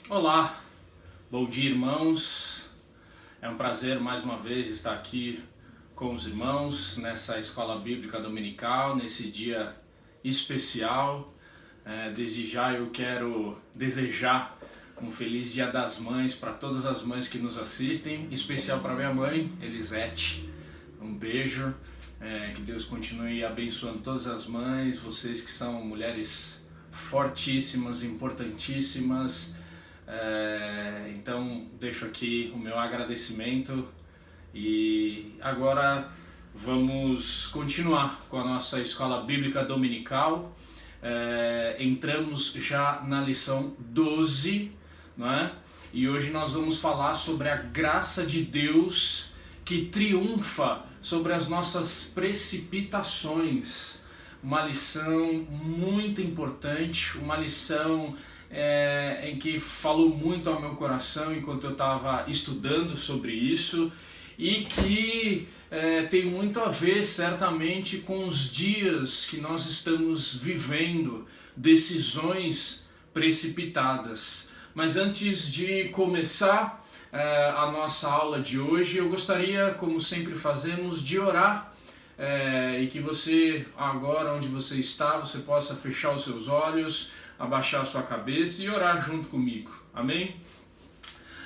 Olá, bom dia, irmãos. É um prazer mais uma vez estar aqui com os irmãos nessa escola bíblica dominical, nesse dia especial. Desde já eu quero desejar um feliz Dia das Mães para todas as mães que nos assistem, em especial para minha mãe, Elisete. Um beijo, que Deus continue abençoando todas as mães, vocês que são mulheres fortíssimas, importantíssimas. Então deixo aqui o meu agradecimento e agora vamos continuar com a nossa escola bíblica dominical. Entramos já na lição 12, não é? E hoje nós vamos falar sobre a graça de Deus que triunfa sobre as nossas precipitações. Uma lição muito importante, uma lição em que falou muito ao meu coração enquanto eu estava estudando sobre isso e que tem muito a ver certamente com os dias que nós estamos vivendo, decisões precipitadas. Mas antes de começar a nossa aula de hoje, eu gostaria, como sempre fazemos, de orar. E que você, agora onde você está, você possa fechar os seus olhos, abaixar a sua cabeça e orar junto comigo. Amém?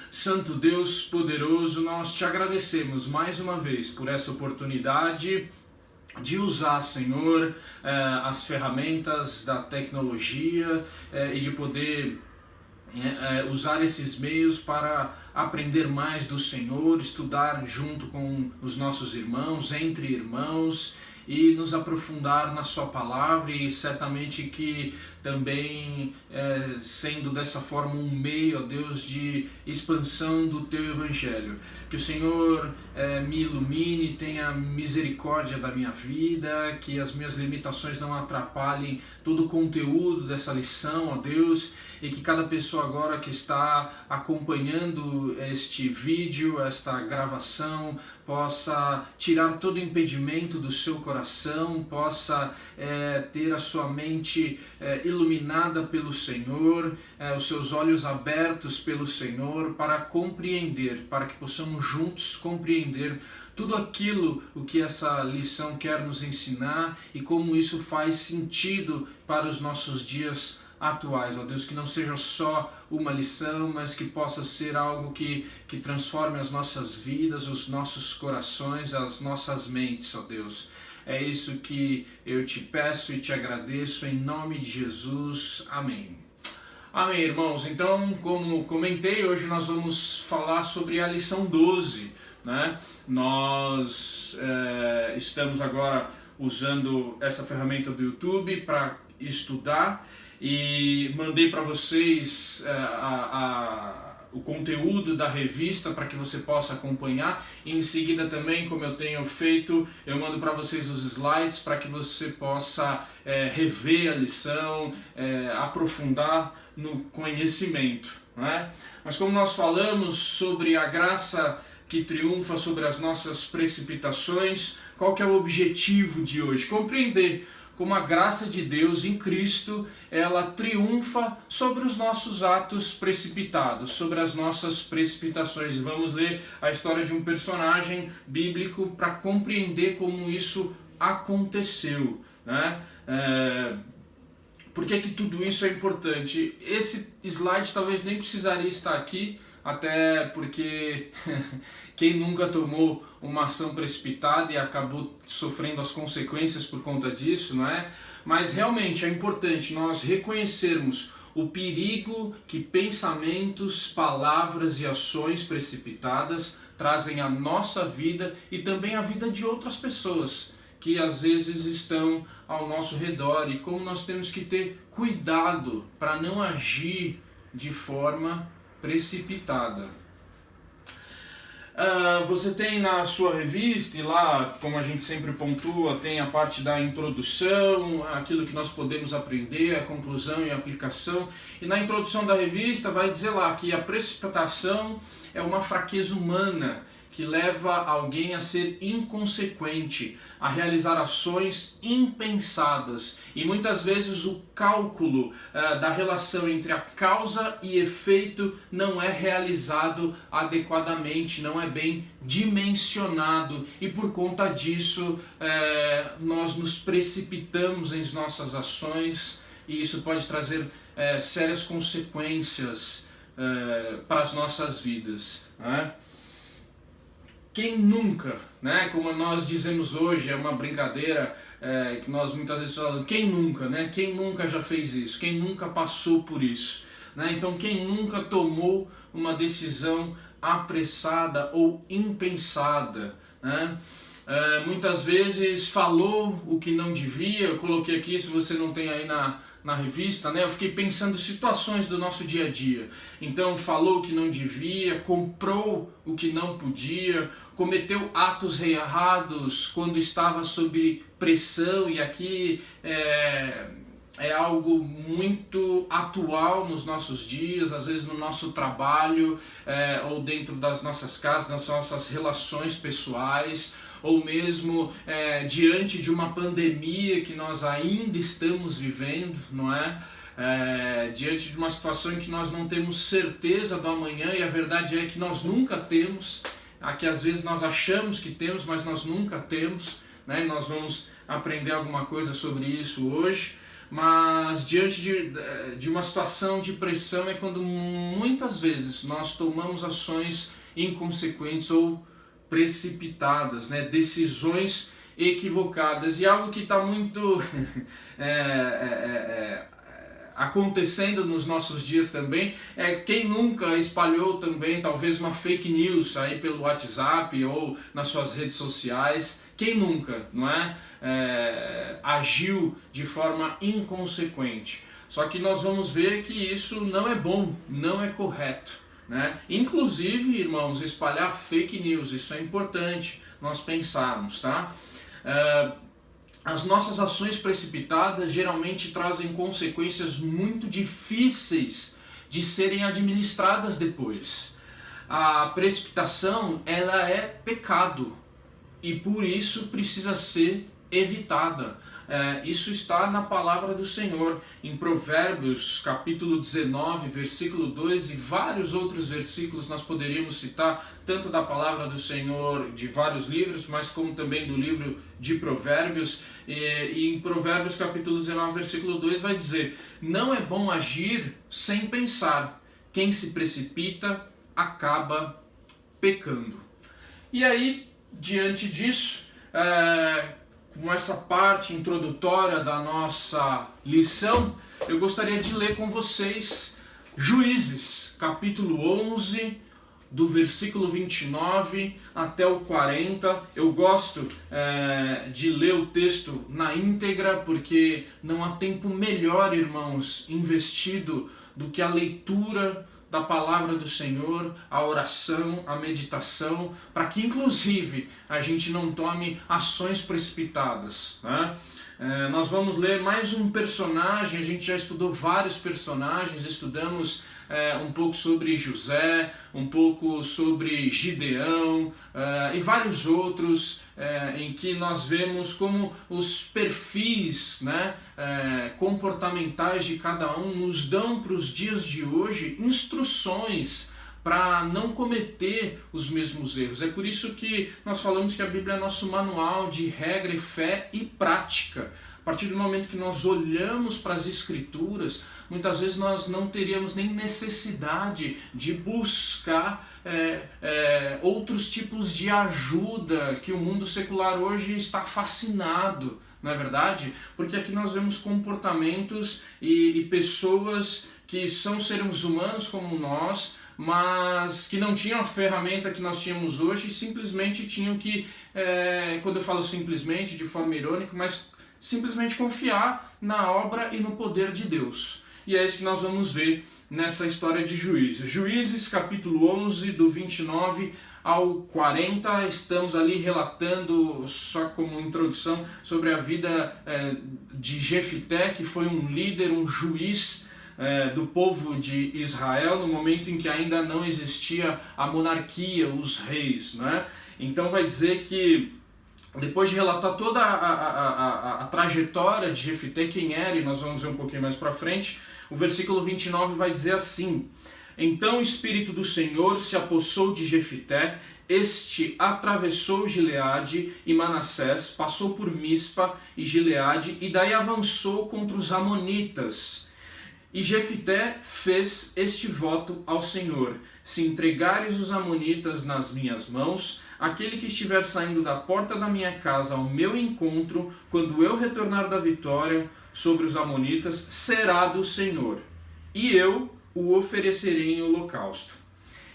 Santo Deus poderoso, nós te agradecemos mais uma vez por essa oportunidade de usar, Senhor, as ferramentas da tecnologia e de poder usar esses meios para aprender mais do Senhor, estudar junto com os nossos irmãos, entre irmãos, e nos aprofundar na sua palavra, e certamente que também sendo dessa forma um meio, ó Deus, de expansão do teu evangelho. Que o Senhor me ilumine, tenha misericórdia da minha vida, que as minhas limitações não atrapalhem todo o conteúdo dessa lição, ó Deus, e que cada pessoa agora que está acompanhando este vídeo, esta gravação, possa tirar todo o impedimento do seu coração, possa ter a sua mente iluminada pelo Senhor, os seus olhos abertos pelo Senhor para compreender, para que possamos juntos compreender tudo aquilo o que essa lição quer nos ensinar e como isso faz sentido para os nossos dias atuais, ó Deus, que não seja só uma lição, mas que possa ser algo que transforme as nossas vidas, os nossos corações, as nossas mentes, ó Deus. É isso que eu te peço e te agradeço em nome de Jesus. Amém. Amém, irmãos. Então, como comentei, hoje nós vamos falar sobre a lição 12, né? Nós estamos agora usando essa ferramenta do YouTube para estudar e mandei para vocês o conteúdo da revista para que você possa acompanhar. E em seguida também, como eu tenho feito, eu mando para vocês os slides para que você possa rever a lição, aprofundar no conhecimento, né? Mas como nós falamos sobre a graça que triunfa sobre as nossas precipitações, qual que é o objetivo de hoje? Compreender como a graça de Deus em Cristo, ela triunfa sobre os nossos atos precipitados, sobre as nossas precipitações. E vamos ler a história de um personagem bíblico para compreender como isso aconteceu, né? Por que tudo isso é importante? Esse slide talvez nem precisaria estar aqui, até porque quem nunca tomou uma ação precipitada e acabou sofrendo as consequências por conta disso, não é? Mas realmente é importante nós reconhecermos o perigo que pensamentos, palavras e ações precipitadas trazem à nossa vida e também à vida de outras pessoas que às vezes estão ao nosso redor, e como nós temos que ter cuidado para não agir de forma precipitada. Você tem na sua revista, e lá, como a gente sempre pontua, tem a parte da introdução, aquilo que nós podemos aprender, a conclusão e a aplicação. E na introdução da revista vai dizer lá que a precipitação é uma fraqueza humana que leva alguém a ser inconsequente, a realizar ações impensadas. E muitas vezes o cálculo da relação entre a causa e efeito não é realizado adequadamente, não é bem dimensionado, e por conta disso nós nos precipitamos em nossas ações, e isso pode trazer sérias consequências para as nossas vidas, né? Quem nunca, né, como nós dizemos hoje, é uma brincadeira que nós muitas vezes falamos, quem nunca, né? Quem nunca já fez isso? Quem nunca passou por isso? Né? Então, quem nunca tomou uma decisão apressada ou impensada, né? Muitas vezes falou o que não devia. Eu coloquei aqui, se você não tem aí na revista, né? Eu fiquei pensando em situações do nosso dia a dia. Então, falou o que não devia, comprou o que não podia, cometeu atos errados quando estava sob pressão, e aqui é algo muito atual nos nossos dias, às vezes no nosso trabalho, ou dentro das nossas casas, das nossas relações pessoais, ou mesmo diante de uma pandemia que nós ainda estamos vivendo, não é? Diante de uma situação em que nós não temos certeza do amanhã, e a verdade é que nós nunca temos, aqui às vezes nós achamos que temos, mas nós nunca temos, né? E nós vamos aprender alguma coisa sobre isso hoje. Mas diante de uma situação de pressão é quando muitas vezes nós tomamos ações inconsequentes ou precipitadas, né? Decisões equivocadas. E algo que está muito acontecendo nos nossos dias também é quem nunca espalhou também talvez uma fake news aí pelo WhatsApp ou nas suas redes sociais. Quem nunca, não é? Agiu de forma inconsequente. Só que nós vamos ver que isso não é bom, não é correto, né? Inclusive, irmãos, espalhar fake news, isso é importante nós pensarmos, tá? As nossas ações precipitadas geralmente trazem consequências muito difíceis de serem administradas depois. A precipitação, ela é pecado, e por isso precisa ser evitada. Isso está na palavra do Senhor, em Provérbios capítulo 19, versículo 2, e vários outros versículos nós poderíamos citar, tanto da palavra do Senhor de vários livros, mas como também do livro de Provérbios. E em Provérbios capítulo 19, versículo 2 vai dizer: não é bom agir sem pensar, quem se precipita acaba pecando. E aí, diante disso, com essa parte introdutória da nossa lição, eu gostaria de ler com vocês Juízes, capítulo 11, do versículo 29 até o 40. Eu gosto de ler o texto na íntegra, porque não há tempo melhor, irmãos, investido do que a leitura da palavra do Senhor, a oração, a meditação, para que inclusive a gente não tome ações precipitadas, né? Nós vamos ler mais um personagem. A gente já estudou vários personagens, estudamos um pouco sobre José, um pouco sobre Gideão e vários outros, em que nós vemos como os perfis, né, comportamentais de cada um nos dão para os dias de hoje instruções para não cometer os mesmos erros. É por isso que nós falamos que a Bíblia é nosso manual de regra e fé e prática. A partir do momento que nós olhamos para as Escrituras, muitas vezes nós não teríamos nem necessidade de buscar outros tipos de ajuda que o mundo secular hoje está fascinado, não é verdade? Porque aqui nós vemos comportamentos e pessoas que são seres humanos como nós, mas que não tinham a ferramenta que nós tínhamos hoje e simplesmente tinham que, quando eu falo simplesmente, de forma irônica, mas simplesmente confiar na obra e no poder de Deus. E é isso que nós vamos ver nessa história de Juízes. Juízes, capítulo 11, do 29 ao 40, estamos ali relatando, só como introdução, sobre a vida de Jefité, que foi um líder, um juiz do povo de Israel, no momento em que ainda não existia a monarquia, os reis, né? Então vai dizer que, depois de relatar toda a trajetória de Jefité, quem era, e nós vamos ver um pouquinho mais para frente, o versículo 29 vai dizer assim: então o Espírito do Senhor se apossou de Jefité, este atravessou Gileade e Manassés, passou por Mispa e Gileade, e daí avançou contra os amonitas. E Jefité fez este voto ao Senhor: se entregares os amonitas nas minhas mãos, aquele que estiver saindo da porta da minha casa ao meu encontro, quando eu retornar da vitória sobre os amonitas, será do Senhor, e eu o oferecerei em holocausto.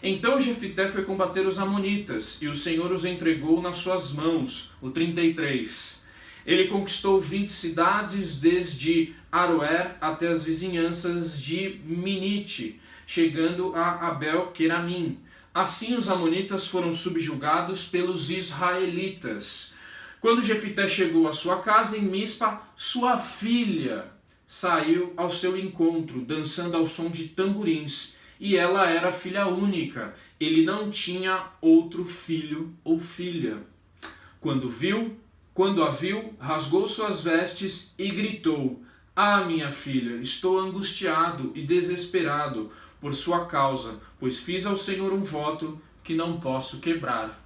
Então Jefité foi combater os amonitas, e o Senhor os entregou nas suas mãos. O 33. Ele conquistou 20 cidades, desde Aroer até as vizinhanças de Minite, chegando a Abel-Queramim. Assim os amonitas foram subjugados pelos israelitas. Quando Jefité chegou à sua casa em Mispa, sua filha saiu ao seu encontro, dançando ao som de tamborins, e ela era filha única. Ele não tinha outro filho ou filha. Quando a viu, rasgou suas vestes e gritou: ah, minha filha, estou angustiado e desesperado por sua causa, pois fiz ao Senhor um voto que não posso quebrar.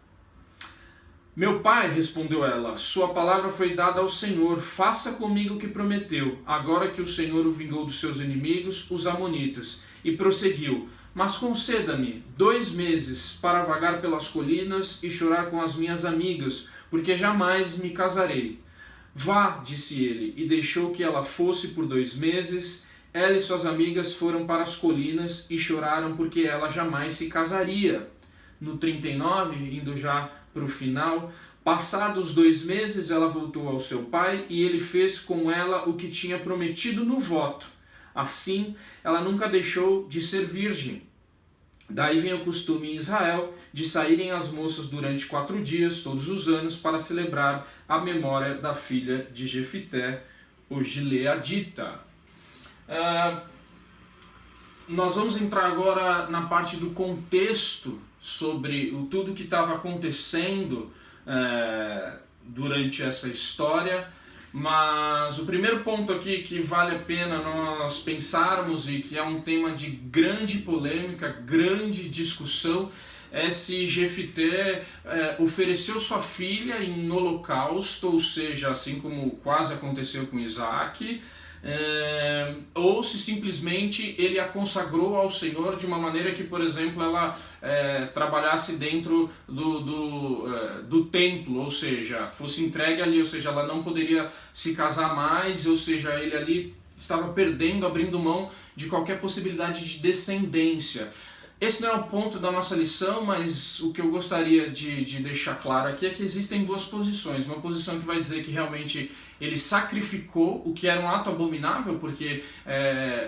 Meu pai, respondeu ela, sua palavra foi dada ao Senhor, faça comigo o que prometeu, agora que o Senhor o vingou dos seus inimigos, os amonitas. E prosseguiu: mas conceda-me 2 meses para vagar pelas colinas e chorar com as minhas amigas, porque jamais me casarei. Vá, disse ele, e deixou que ela fosse por 2 meses. Ela e suas amigas foram para as colinas e choraram porque ela jamais se casaria. No 39, indo já para o final, passados 2 meses, ela voltou ao seu pai e ele fez com ela o que tinha prometido no voto. Assim, ela nunca deixou de ser virgem. Daí vem o costume em Israel de saírem as moças durante 4 dias, todos os anos, para celebrar a memória da filha de Jefité, o gileadita. Nós vamos entrar agora na parte do contexto sobre tudo que estava acontecendo durante essa história, mas o primeiro ponto aqui que vale a pena nós pensarmos e que é um tema de grande polêmica, grande discussão, é se Jefité ofereceu sua filha em holocausto, ou seja, assim como quase aconteceu com Isaac, ou se simplesmente ele a consagrou ao Senhor de uma maneira que, por exemplo, ela trabalhasse dentro do templo, ou seja, fosse entregue ali, ou seja, ela não poderia se casar mais, ou seja, ele ali estava perdendo, abrindo mão de qualquer possibilidade de descendência. Esse não é o ponto da nossa lição, mas o que eu gostaria de deixar claro aqui é que existem 2 posições. Uma posição que vai dizer que realmente ele sacrificou, o que era um ato abominável, porque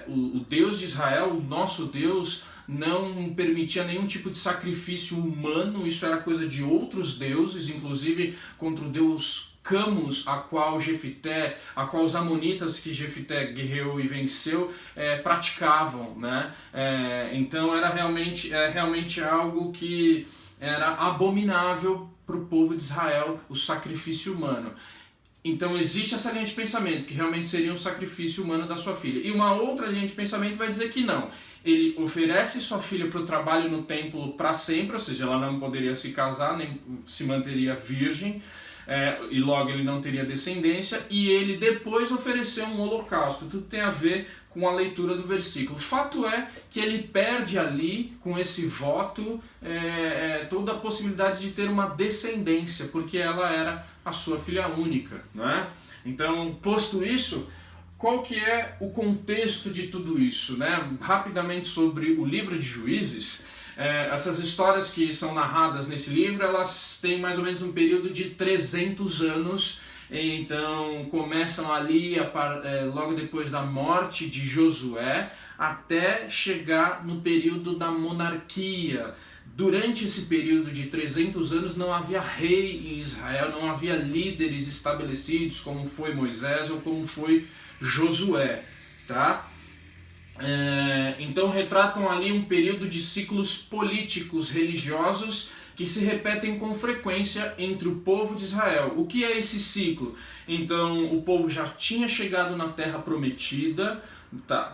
o Deus de Israel, o nosso Deus, não permitia nenhum tipo de sacrifício humano, isso era coisa de outros deuses, inclusive contra o Deus Camus, a qual os amonitas que Jefité guerreou e venceu praticavam, né? Então era realmente algo que era abominável para o povo de Israel, o sacrifício humano. Então existe essa linha de pensamento, que realmente seria um sacrifício humano da sua filha. E uma outra linha de pensamento vai dizer que não. Ele oferece sua filha para o trabalho no templo para sempre, ou seja, ela não poderia se casar, nem se manteria virgem, e logo ele não teria descendência, e ele depois ofereceu um holocausto. Tudo tem a ver com a leitura do versículo. O fato é que ele perde ali, com esse voto, toda a possibilidade de ter uma descendência, porque ela era a sua filha única, não é? Então, posto isso, qual que é o contexto de tudo isso, né? Rapidamente sobre o livro de Juízes. Essas histórias que são narradas nesse livro, elas têm mais ou menos um período de 300 anos, então começam ali logo depois da morte de Josué, até chegar no período da monarquia. Durante esse período de 300 anos não havia rei em Israel, não havia líderes estabelecidos como foi Moisés ou como foi Josué, tá? Então retratam ali um período de ciclos políticos, religiosos, que se repetem com frequência entre o povo de Israel. O que é esse ciclo? Então o povo já tinha chegado na terra prometida,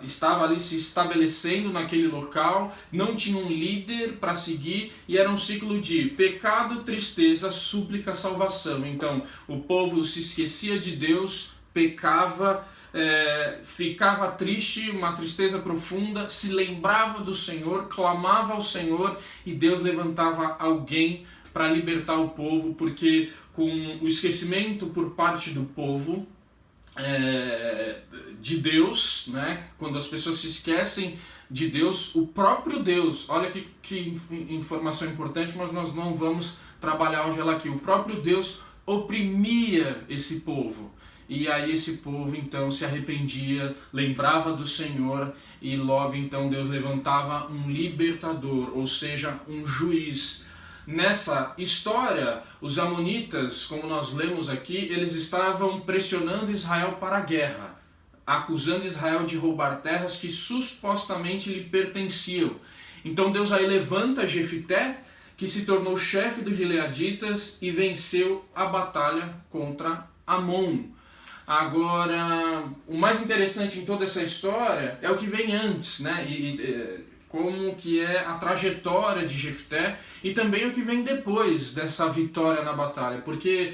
estava ali se estabelecendo naquele local, não tinha um líder para seguir, e era um ciclo de pecado, tristeza, súplica, salvação. Então o povo se esquecia de Deus, pecava, ficava triste, uma tristeza profunda, se lembrava do Senhor, clamava ao Senhor, e Deus levantava alguém para libertar o povo, porque com o esquecimento por parte do povo de Deus, né? Quando as pessoas se esquecem de Deus, o próprio Deus, olha que informação importante, mas nós não vamos trabalhar hoje ela aqui, o próprio Deus oprimia esse povo. E aí esse povo então se arrependia, lembrava do Senhor, e logo então Deus levantava um libertador, ou seja, um juiz. Nessa história, os amonitas, como nós lemos aqui, eles estavam pressionando Israel para a guerra, acusando Israel de roubar terras que supostamente lhe pertenciam. Então Deus aí levanta Jefité, que se tornou chefe dos gileaditas e venceu a batalha contra Amon. Agora, o mais interessante em toda essa história é o que vem antes, né? Como que é a trajetória de Jefté, e também o que vem depois dessa vitória na batalha, porque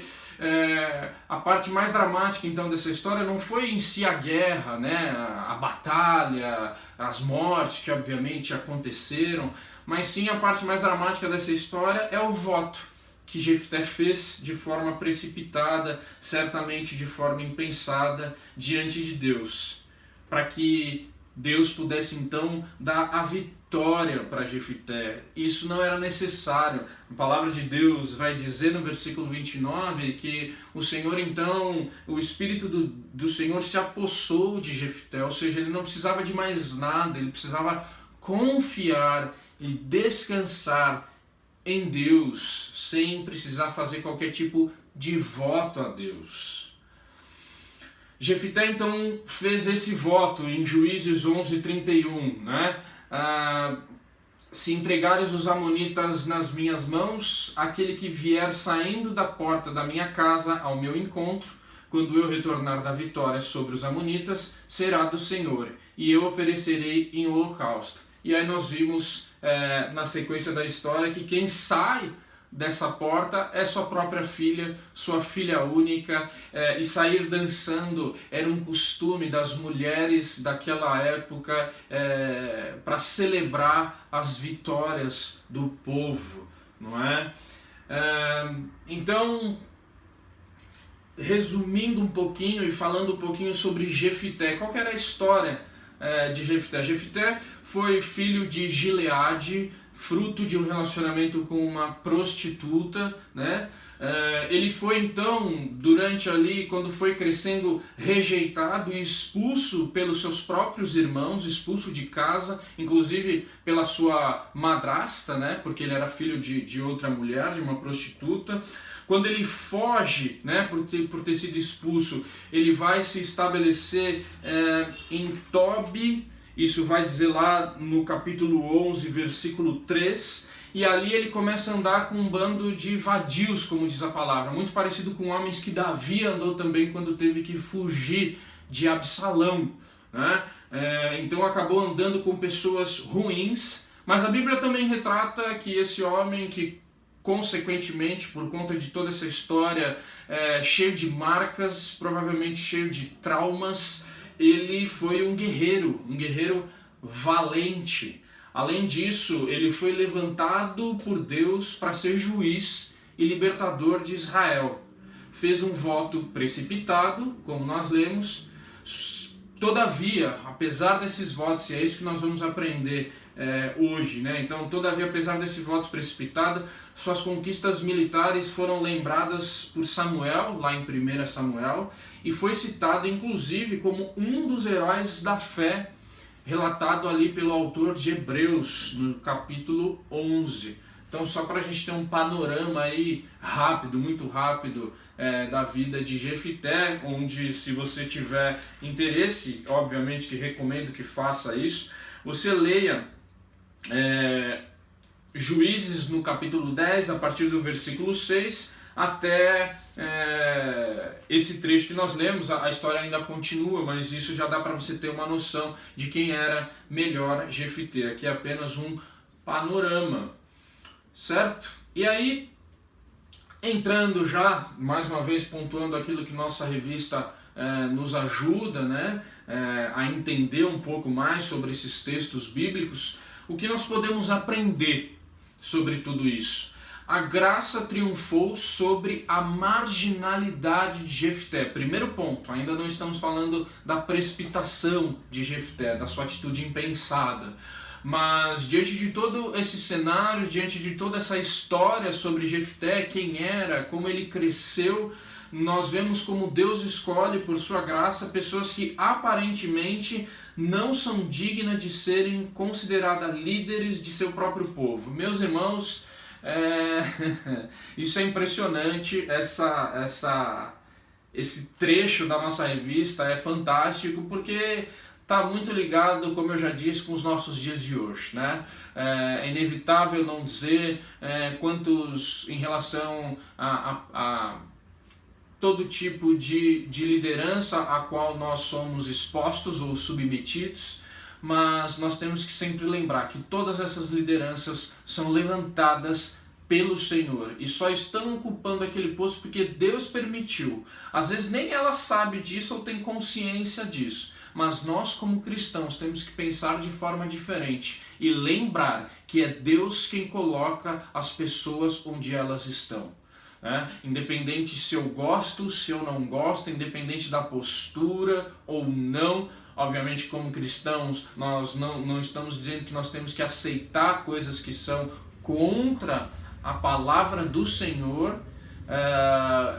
a parte mais dramática então dessa história não foi em si a guerra, né? A batalha, as mortes que obviamente aconteceram, mas sim a parte mais dramática dessa história é o voto que Jefté fez de forma precipitada, certamente de forma impensada, diante de Deus, para que Deus pudesse então dar a vitória para Jefté. Isso não era necessário. A palavra de Deus vai dizer no versículo 29 que o Senhor então, o Espírito do Senhor se apossou de Jefté, ou seja, ele não precisava de mais nada, ele precisava confiar e descansar em Deus, sem precisar fazer qualquer tipo de voto a Deus. Jefté então fez esse voto em Juízes 11:31, né? Se entregares os amonitas nas minhas mãos, aquele que vier saindo da porta da minha casa ao meu encontro, quando eu retornar da vitória sobre os amonitas, será do Senhor, e eu oferecerei em holocausto. E aí nós vimos na sequência da história que quem sai dessa porta é sua própria filha, sua filha única, e sair dançando era um costume das mulheres daquela época para celebrar as vitórias do povo, não é? Então, resumindo um pouquinho e falando um pouquinho sobre Jefté, qual que era a história de Jefté? Jefté foi filho de Gileade, fruto de um relacionamento com uma prostituta, né? Ele foi então, durante ali, quando foi crescendo, rejeitado e expulso pelos seus próprios irmãos, expulso de casa, inclusive pela sua madrasta, né? Porque ele era filho de outra mulher, de uma prostituta. Quando ele foge, né, por ter sido expulso, ele vai se estabelecer em Tobi. Isso vai dizer lá no capítulo 11, versículo 3, e ali ele começa a andar com um bando de vadios, como diz a palavra, muito parecido com homens que Davi andou também quando teve que fugir de Absalão, né? Então acabou andando com pessoas ruins, mas a Bíblia também retrata que esse homem que consequentemente, por conta de toda essa história, cheio de marcas, provavelmente cheio de traumas, ele foi um guerreiro valente. Além disso, ele foi levantado por Deus para ser juiz e libertador de Israel. Fez um voto precipitado, como nós lemos. Todavia, apesar desses votos, e é isso que nós vamos aprender hoje, né? Então, todavia, apesar desse voto precipitado, suas conquistas militares foram lembradas por Samuel, lá em 1 Samuel, e foi citado inclusive como um dos heróis da fé, relatado ali pelo autor de Hebreus, no capítulo 11. Então, só para a gente ter um panorama aí rápido, muito rápido, da vida de Jefté, onde, se você tiver interesse, obviamente que recomendo que faça isso, você leia Juízes no capítulo 10, a partir do versículo 6, até esse trecho que nós lemos. A história ainda continua, mas isso já dá para você ter uma noção de quem era melhor Jefté. Aqui é apenas um panorama, certo? E aí, entrando já, mais uma vez pontuando aquilo que nossa revista nos ajuda, né, a entender um pouco mais sobre esses textos bíblicos, o que nós podemos aprender sobre tudo isso? A graça triunfou sobre a marginalidade de Jefté. Primeiro ponto, ainda não estamos falando da precipitação de Jefté, da sua atitude impensada. Mas diante de todo esse cenário, diante de toda essa história sobre Jefté, quem era, como ele cresceu, nós vemos como Deus escolhe por sua graça pessoas que aparentemente não são dignas de serem consideradas líderes de seu próprio povo. Meus irmãos, isso é impressionante, esse trecho da nossa revista é fantástico, porque está muito ligado, como eu já disse, com os nossos dias de hoje, né? É inevitável não dizer quantos, em relação a todo tipo de liderança a qual nós somos expostos ou submetidos, mas nós temos que sempre lembrar que todas essas lideranças são levantadas pelo Senhor e só estão ocupando aquele posto porque Deus permitiu. Às vezes nem ela sabe disso ou tem consciência disso, mas nós, como cristãos, temos que pensar de forma diferente e lembrar que é Deus quem coloca as pessoas onde elas estão. Independente se eu gosto, se eu não gosto, independente da postura ou não. Obviamente, como cristãos, nós não estamos dizendo que nós temos que aceitar coisas que são contra a palavra do Senhor,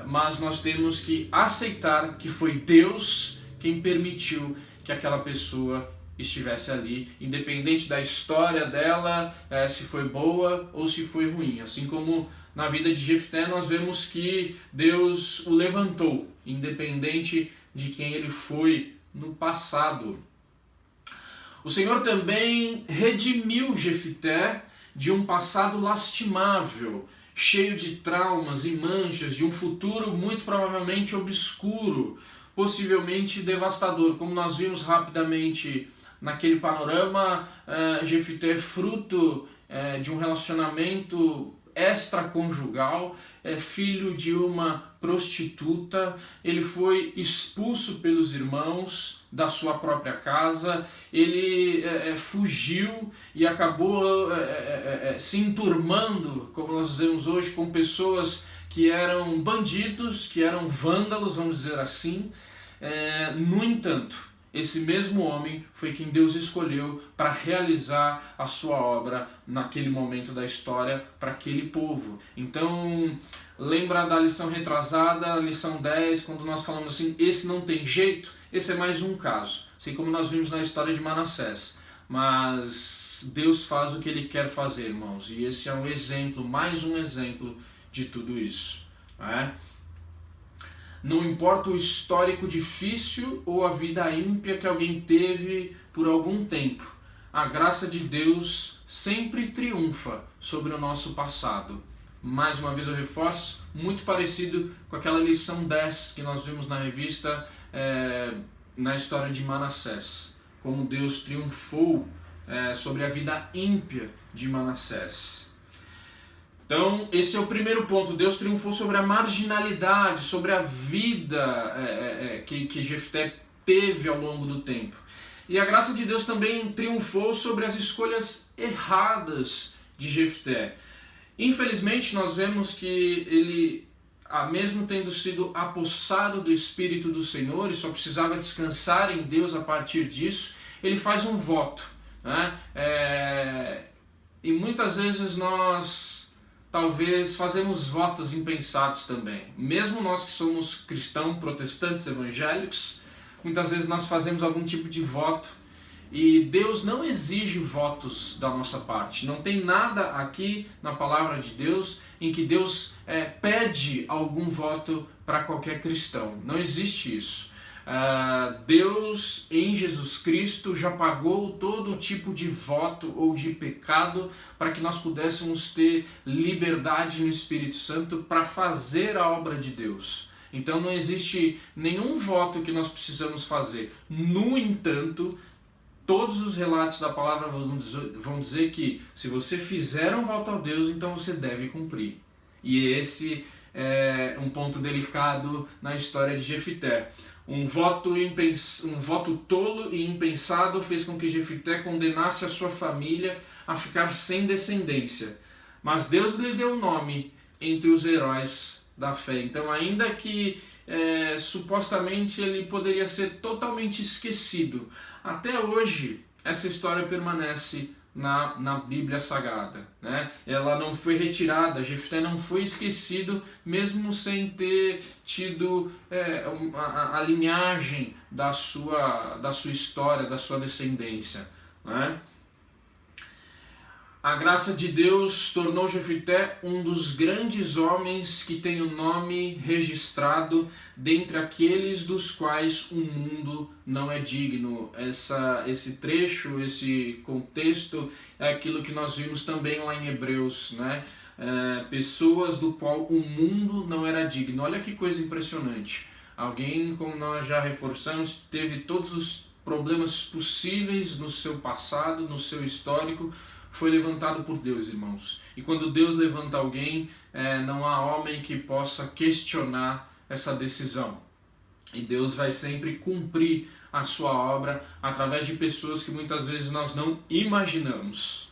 mas nós temos que aceitar que foi Deus quem permitiu que aquela pessoa estivesse ali, independente da história dela, se foi boa ou se foi ruim. Assim como na vida de Jefté nós vemos que Deus o levantou, independente de quem ele foi no passado. O Senhor também redimiu Jefté de um passado lastimável, cheio de traumas e manchas, de um futuro muito provavelmente obscuro, possivelmente devastador. Como nós vimos rapidamente naquele panorama, Jefté é fruto de um relacionamento extraconjugal, é filho de uma prostituta, ele foi expulso pelos irmãos da sua própria casa, ele fugiu e acabou se enturmando, como nós dizemos hoje, com pessoas que eram bandidos, que eram vândalos, vamos dizer assim. No entanto, esse mesmo homem foi quem Deus escolheu para realizar a sua obra naquele momento da história para aquele povo. Então, lembra da lição retrasada, lição 10, quando nós falamos assim, esse não tem jeito? Esse é mais um caso, assim como nós vimos na história de Manassés. Mas Deus faz o que Ele quer fazer, irmãos, e esse é um exemplo, mais um exemplo de tudo isso. Não importa o histórico difícil ou a vida ímpia que alguém teve por algum tempo, a graça de Deus sempre triunfa sobre o nosso passado. Mais uma vez eu reforço, muito parecido com aquela lição 10 que nós vimos na revista, na história de Manassés. Como Deus triunfou sobre a vida ímpia de Manassés. Então, esse é o primeiro ponto. Deus triunfou sobre a marginalidade, sobre a vida que Jefté teve ao longo do tempo. E a graça de Deus também triunfou sobre as escolhas erradas de Jefté. Infelizmente, nós vemos que ele, mesmo tendo sido apossado do Espírito do Senhor e só precisava descansar em Deus a partir disso, ele faz um voto. E muitas vezes nós talvez fazemos votos impensados também. Mesmo nós que somos cristãos, protestantes, evangélicos, muitas vezes nós fazemos algum tipo de voto E Deus não exige votos da nossa parte. Não tem nada aqui na palavra de Deus em que Deus pede algum voto para qualquer cristão. Não existe isso. Deus em Jesus Cristo já pagou todo tipo de voto ou de pecado para que nós pudéssemos ter liberdade no Espírito Santo para fazer a obra de Deus. Então não existe nenhum voto que nós precisamos fazer. No entanto, todos os relatos da palavra vão dizer que se você fizer um voto a Deus, então você deve cumprir. E esse é um ponto delicado na história de Jefité. Um voto tolo e impensado fez com que Jefité condenasse a sua família a ficar sem descendência. Mas Deus lhe deu um nome entre os heróis da fé. Então, ainda que supostamente ele poderia ser totalmente esquecido, até hoje essa história permanece na Bíblia Sagrada, né? Ela não foi retirada, Jefté não foi esquecido, mesmo sem ter tido a linhagem da sua história, da sua descendência, né? A graça de Deus tornou Jefité um dos grandes homens que tem o nome registrado dentre aqueles dos quais o mundo não é digno. Esse trecho, esse contexto é aquilo que nós vimos também lá em Hebreus, né? Pessoas do qual o mundo não era digno. Olha que coisa impressionante. Alguém, como nós já reforçamos, teve todos os problemas possíveis no seu passado, no seu histórico, foi levantado por Deus, irmãos. E quando Deus levanta alguém, não há homem que possa questionar essa decisão. E Deus vai sempre cumprir a sua obra através de pessoas que muitas vezes nós não imaginamos.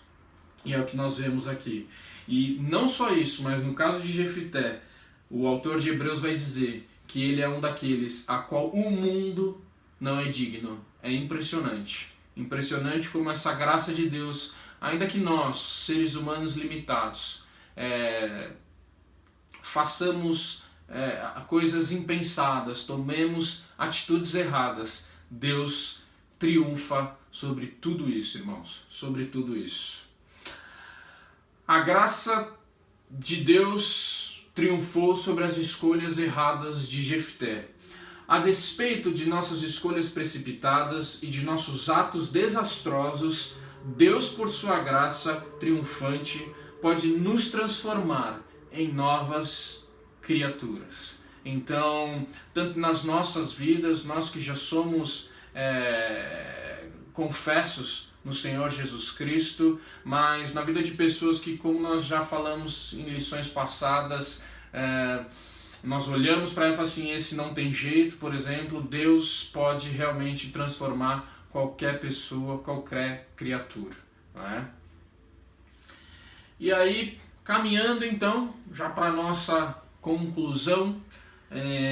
E é o que nós vemos aqui. E não só isso, mas no caso de Jefité, o autor de Hebreus vai dizer que ele é um daqueles a qual o mundo não é digno. É impressionante. Impressionante como essa graça de Deus, ainda que nós, seres humanos limitados, façamos coisas impensadas, tomemos atitudes erradas, Deus triunfa sobre tudo isso, irmãos, sobre tudo isso. A graça de Deus triunfou sobre as escolhas erradas de Jefté. A despeito de nossas escolhas precipitadas e de nossos atos desastrosos, Deus, por sua graça triunfante, pode nos transformar em novas criaturas. Então, tanto nas nossas vidas, nós que já somos confessos no Senhor Jesus Cristo, mas na vida de pessoas que, como nós já falamos em lições passadas, nós olhamos para ela e falamos assim, esse não tem jeito, por exemplo, Deus pode realmente transformar qualquer pessoa, qualquer criatura, não é? E aí, caminhando então, já para a nossa conclusão,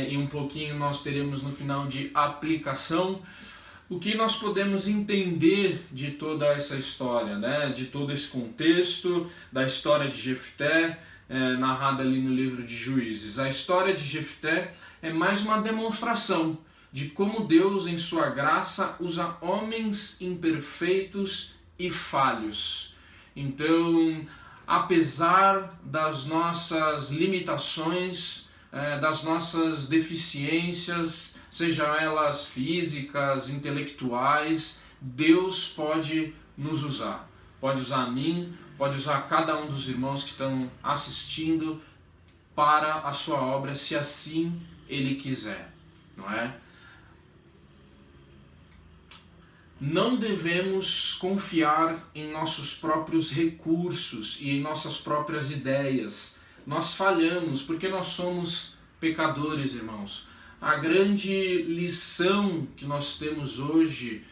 e um pouquinho nós teremos no final de aplicação, o que nós podemos entender de toda essa história, né? De todo esse contexto, da história de Jefté, narrada ali no livro de Juízes. A história de Jefté é mais uma demonstração de como Deus, em sua graça, usa homens imperfeitos e falhos. Então, apesar das nossas limitações, das nossas deficiências, sejam elas físicas, intelectuais, Deus pode nos usar. Pode usar a mim, pode usar cada um dos irmãos que estão assistindo para a sua obra, se assim Ele quiser, não é? Não devemos confiar em nossos próprios recursos e em nossas próprias ideias. Nós falhamos porque nós somos pecadores, irmãos. A grande lição que nós temos hoje,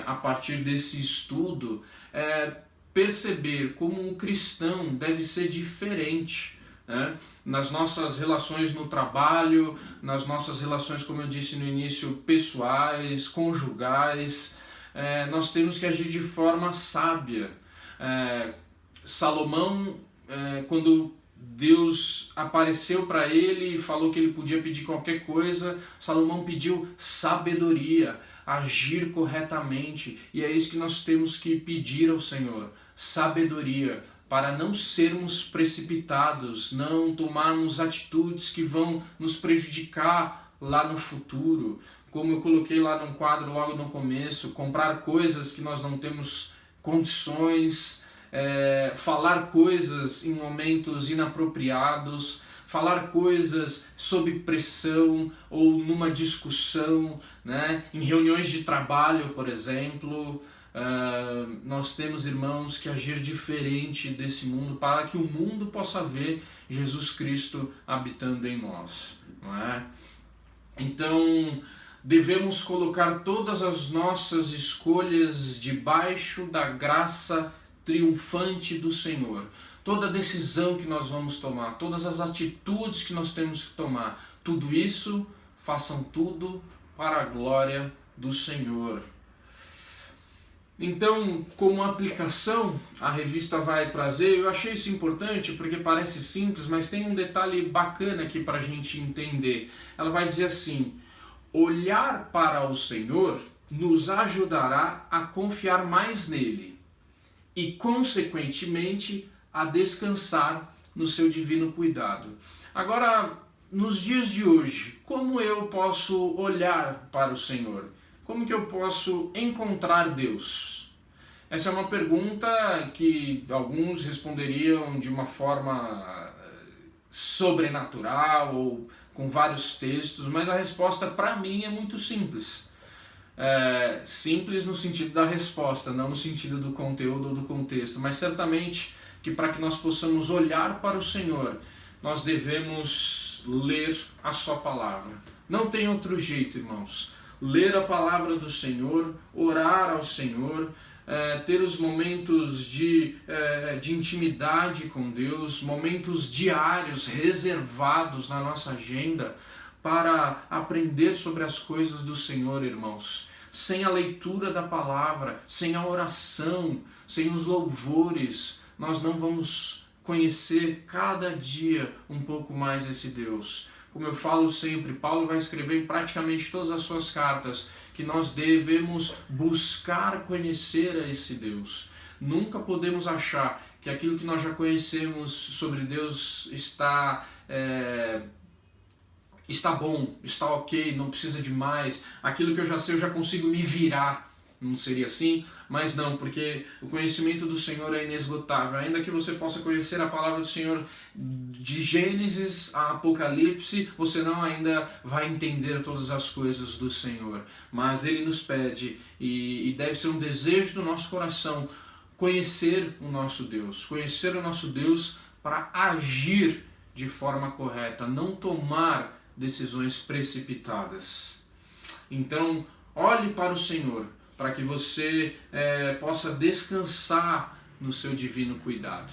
a partir desse estudo, é perceber como o cristão deve ser diferente, né? Nas nossas relações no trabalho, nas nossas relações, como eu disse no início, pessoais, conjugais, nós temos que agir de forma sábia. Salomão, quando Deus apareceu para ele e falou que ele podia pedir qualquer coisa, Salomão pediu sabedoria. agir corretamente. E é isso que nós temos que pedir ao Senhor, sabedoria, para não sermos precipitados, não tomarmos atitudes que vão nos prejudicar lá no futuro. Como eu coloquei lá no quadro logo no começo, comprar coisas que nós não temos condições, falar coisas em momentos inapropriados, falar coisas sob pressão ou numa discussão, né? Em reuniões de trabalho, por exemplo. Nós temos, irmãos, que agir diferente desse mundo para que o mundo possa ver Jesus Cristo habitando em nós, não é? Então, devemos colocar todas as nossas escolhas debaixo da graça triunfante do Senhor. Toda decisão que nós vamos tomar, todas as atitudes que nós temos que tomar, tudo isso, façam tudo para a glória do Senhor. Então, como aplicação, a revista vai trazer, eu achei isso importante porque parece simples, mas tem um detalhe bacana aqui para a gente entender. Ela vai dizer assim: olhar para o Senhor nos ajudará a confiar mais nele e, consequentemente, a descansar no seu divino cuidado. Agora, nos dias de hoje, como eu posso olhar para o Senhor? Como que eu posso encontrar Deus? Essa é uma pergunta que alguns responderiam de uma forma sobrenatural ou com vários textos, mas a resposta para mim é muito simples. Simples no sentido da resposta, não no sentido do conteúdo ou do contexto, mas certamente que para que nós possamos olhar para o Senhor, nós devemos ler a sua palavra. Não tem outro jeito, irmãos. Ler a palavra do Senhor, orar ao Senhor, ter os momentos de intimidade com Deus, momentos diários reservados na nossa agenda para aprender sobre as coisas do Senhor, irmãos. Sem a leitura da palavra, sem a oração, sem os louvores, nós não vamos conhecer cada dia um pouco mais esse Deus. Como eu falo sempre, Paulo vai escrever em praticamente todas as suas cartas que nós devemos buscar conhecer a esse Deus. Nunca podemos achar que aquilo que nós já conhecemos sobre Deus está bom, está ok, não precisa de mais. Aquilo que eu já sei, eu já consigo me virar. Não seria assim? Mas não, porque o conhecimento do Senhor é inesgotável. Ainda que você possa conhecer a palavra do Senhor de Gênesis a Apocalipse, você não ainda vai entender todas as coisas do Senhor. Mas Ele nos pede, e deve ser um desejo do nosso coração, conhecer o nosso Deus. Conhecer o nosso Deus para agir de forma correta, não tomar decisões precipitadas. Então, olhe para o Senhor, para que você possa descansar no seu divino cuidado.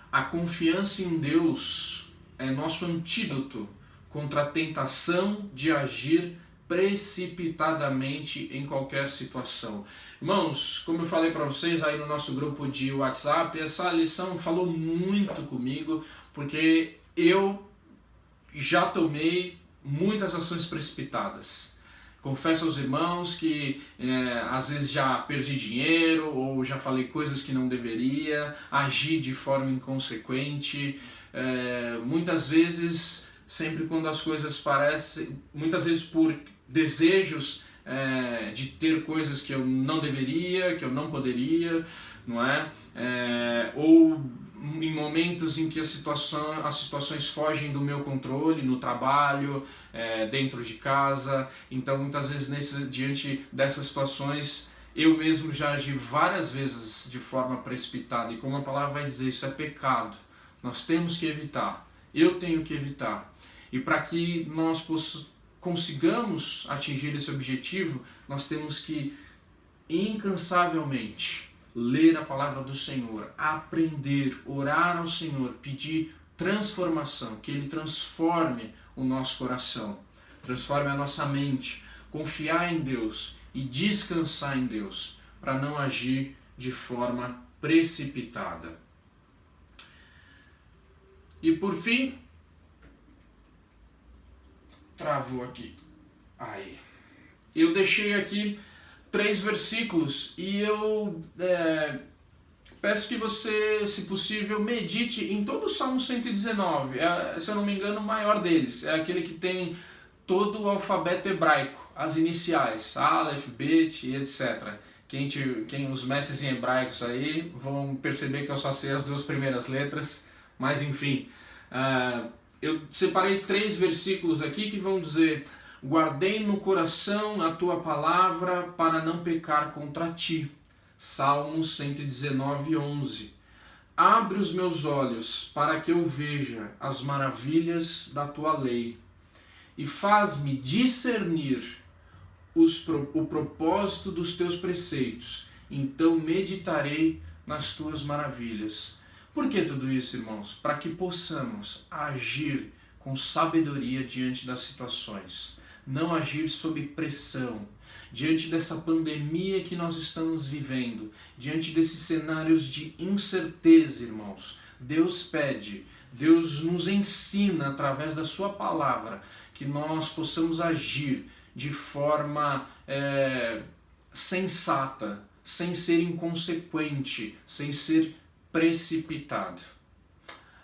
A confiança em Deus é nosso antídoto contra a tentação de agir precipitadamente em qualquer situação. Irmãos, como eu falei para vocês aí no nosso grupo de WhatsApp, essa lição falou muito comigo, porque eu já tomei muitas ações precipitadas. Confesso aos irmãos que às vezes já perdi dinheiro ou já falei coisas que não deveria, agi de forma inconsequente, muitas vezes, sempre quando as coisas parecem, muitas vezes por desejos de ter coisas que eu não deveria, que eu não poderia, não é? Ou em momentos em que as situações fogem do meu controle, no trabalho, dentro de casa. Então muitas vezes diante dessas situações eu mesmo já agi várias vezes de forma precipitada, e como a palavra vai dizer, isso é pecado. Nós temos que evitar, eu tenho que evitar. E para que nós consigamos atingir esse objetivo, nós temos que incansavelmente ler a palavra do Senhor, aprender, orar ao Senhor, pedir transformação, que Ele transforme o nosso coração, transforme a nossa mente, confiar em Deus e descansar em Deus, para não agir de forma precipitada. E por fim, travou aqui. Aí. eu deixei aqui 3 versículos e eu peço que você, se possível, medite em todo o Salmo 119. Se eu não me engano, o maior deles. É aquele que tem todo o alfabeto hebraico, as iniciais, Aleph, Bet e etc. Os mestres em hebraicos aí vão perceber que eu só sei as 2 primeiras letras, mas enfim. Eu separei 3 versículos aqui que vão dizer: guardei no coração a tua palavra para não pecar contra ti. Salmos 119, 11. Abre os meus olhos para que eu veja as maravilhas da tua lei e faz-me discernir o propósito dos teus preceitos, então meditarei nas tuas maravilhas. Por que tudo isso, irmãos? Para que possamos agir com sabedoria diante das situações, não agir sob pressão, diante dessa pandemia que nós estamos vivendo, diante desses cenários de incerteza, irmãos. Deus pede, Deus nos ensina através da sua palavra que nós possamos agir de forma sensata, sem ser inconsequente, sem ser precipitado.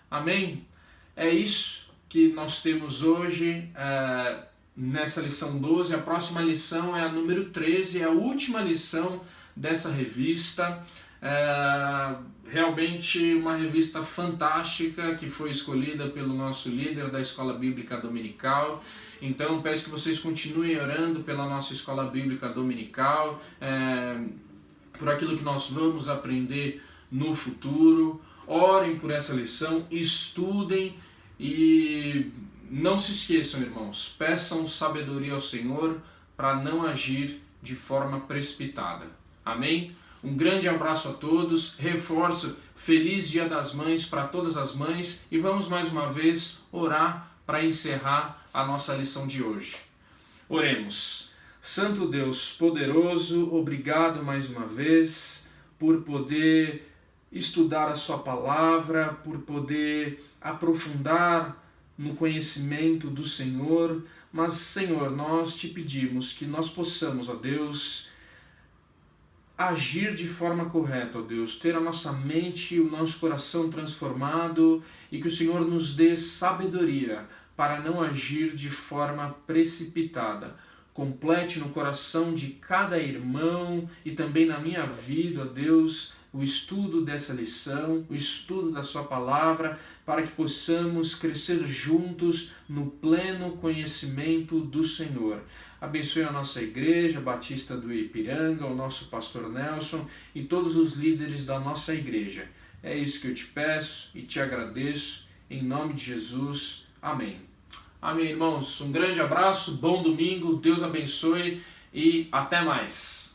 Amém? É isso que nós temos hoje nessa lição 12. A próxima lição é a número 13, é a última lição dessa revista. Realmente uma revista fantástica que foi escolhida pelo nosso líder da Escola Bíblica Dominical. Então peço que vocês continuem orando pela nossa Escola Bíblica Dominical, por aquilo que nós vamos aprender no futuro. Orem por essa lição, estudem e não se esqueçam, irmãos, peçam sabedoria ao Senhor para não agir de forma precipitada. Amém? Um grande abraço a todos, reforço, feliz Dia das Mães para todas as mães e vamos mais uma vez orar para encerrar a nossa lição de hoje. Oremos. Santo Deus poderoso, obrigado mais uma vez por poder estudar a sua palavra, por poder aprofundar no conhecimento do Senhor. Mas, Senhor, nós te pedimos que nós possamos, ó Deus, agir de forma correta, ó Deus, ter a nossa mente e o nosso coração transformado e que o Senhor nos dê sabedoria para não agir de forma precipitada. Complete no coração de cada irmão e também na minha vida, ó Deus, o estudo dessa lição, o estudo da sua palavra, para que possamos crescer juntos no pleno conhecimento do Senhor. Abençoe a nossa igreja Batista do Ipiranga, o nosso pastor Nelson e todos os líderes da nossa igreja. É isso que eu te peço e te agradeço, em nome de Jesus. Amém. Amém, irmãos. Um grande abraço, bom domingo, Deus abençoe e até mais.